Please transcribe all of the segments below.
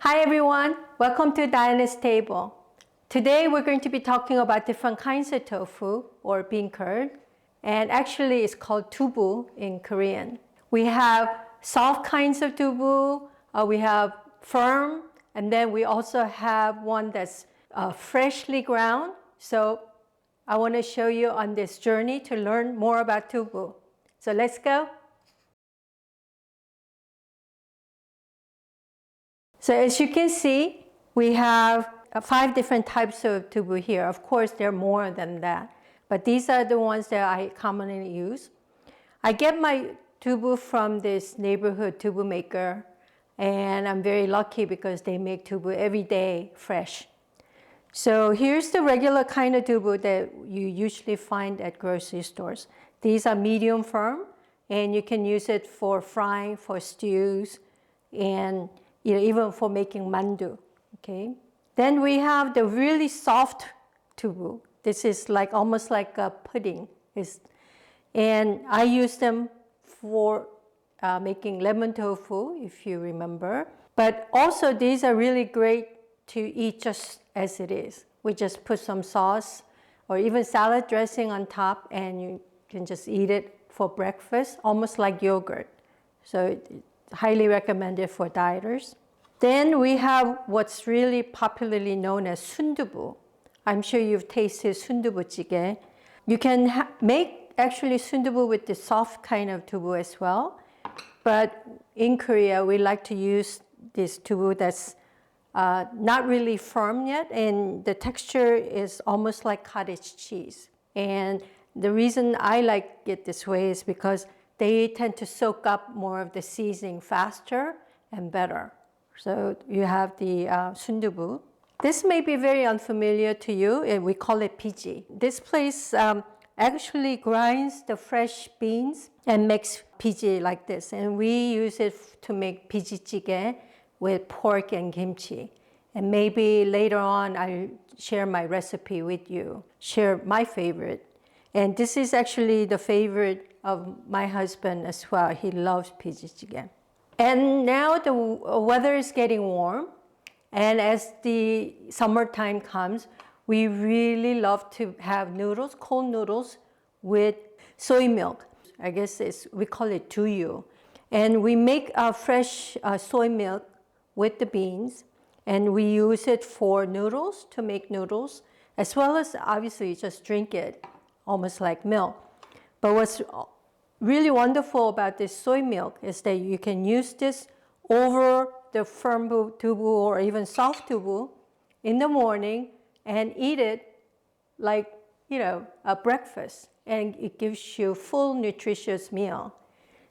Hi everyone, welcome to Diana's Table. Today we're going to be talking about different kinds of tofu or bean curd, and actually it's called dubu in Korean. We have soft kinds of dubu, we have firm, and then we also have one that's freshly ground. So I want to show you on this journey to learn more about dubu. So let's go. So as you can see, we have 5 different types of dubu here. Of course, there are more than that, but these are the ones that I commonly use. I get my dubu from this neighborhood dubu maker, and I'm very lucky because they make dubu every day fresh. So here's the regular kind of dubu that you usually find at grocery stores. These are medium firm, and you can use it for frying, for stews, and even for making mandu. Okay. Then we have the really soft dubu. This is almost like a pudding. And I use them for making lemon tofu, if you remember. But also these are really great to eat just as it is. We just put some sauce or even salad dressing on top, and you can just eat it for breakfast, almost like yogurt. So highly recommended for dieters. Then we have what's really popularly known as Soondubu. I'm sure you've tasted Soondubu jjigae. You can make actually Soondubu with the soft kind of dubu as well. But in Korea, we like to use this dubu that's not really firm yet, and the texture is almost like cottage cheese. And the reason I like it this way is because they tend to soak up more of the seasoning faster and better. So you have the Soondubu. This may be very unfamiliar to you, and we call it piji. This place actually grinds the fresh beans and makes piji like this. And we use it to make piji jjigae with pork and kimchi. And maybe later on I'll share my recipe with you, share my favorite. And this is actually the favorite of my husband as well. He loves piji jjigae. And now the weather is getting warm, and as the summertime comes, we really love to have noodles, cold noodles with soy milk. I guess we call it duyu. And we make fresh soy milk with the beans, and we use it for noodles, to make noodles, as well as obviously just drink it, almost like milk. But what's really wonderful about this soy milk is that you can use this over the firm dubu or even soft dubu in the morning and eat it like, a breakfast. And it gives you a full nutritious meal.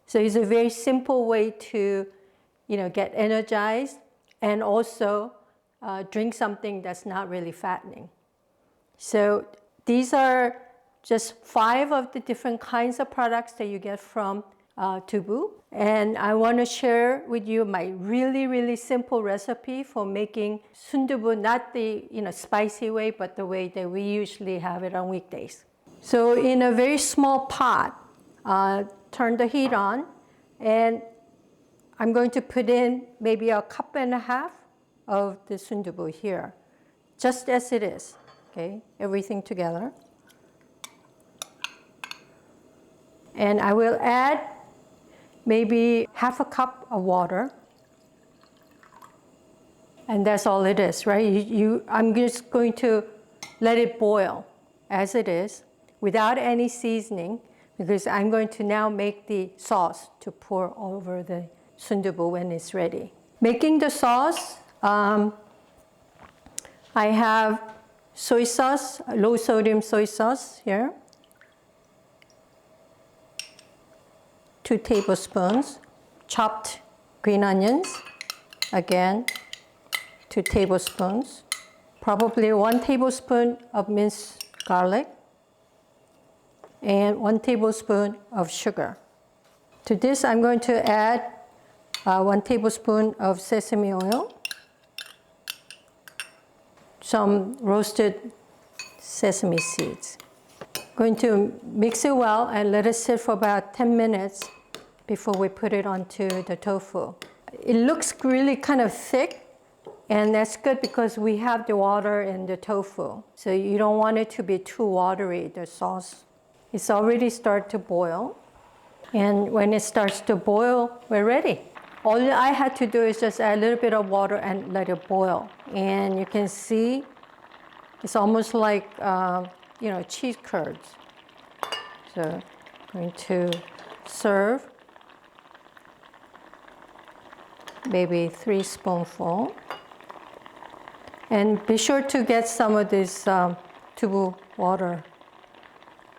So it's a very simple way to, get energized and also drink something that's not really fattening. So these are just 5 of the different kinds of products that you get from dubu. And I want to share with you my really, really simple recipe for making Soondubu, not the spicy way, but the way that we usually have it on weekdays. So in a very small pot, turn the heat on, and I'm going to put in maybe 1.5 cups of the Soondubu here, just as it is, okay? Everything together. And I will add maybe 1/2 cup of water. And that's all it is, right? I'm just going to let it boil as it is without any seasoning, because I'm going to now make the sauce to pour over the Soondubu when it's ready. Making the sauce, I have soy sauce, low sodium soy sauce here. 2 tablespoons, chopped green onions, again, 2 tablespoons, probably 1 tablespoon of minced garlic, and 1 tablespoon of sugar. To this, I'm going to add 1 tablespoon of sesame oil, some roasted sesame seeds. Going to mix it well and let it sit for about 10 minutes before we put it onto the tofu. It looks really kind of thick, And that's good because we have the water in the tofu. So you don't want it to be too watery, the sauce. It's already started to boil. And when it starts to boil, we're ready. All I had to do is just add a little bit of water and let it boil. And you can see it's almost like, cheese curds. So I'm going to serve maybe 3 spoonfuls. And be sure to get some of this tubu water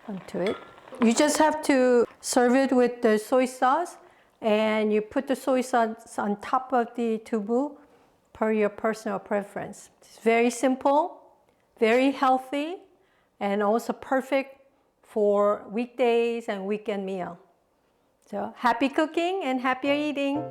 onto it. You just have to serve it with the soy sauce, and you put the soy sauce on top of the tubu per your personal preference. It's very simple, very healthy, and also perfect for weekdays and weekend meal. So happy cooking and happy eating.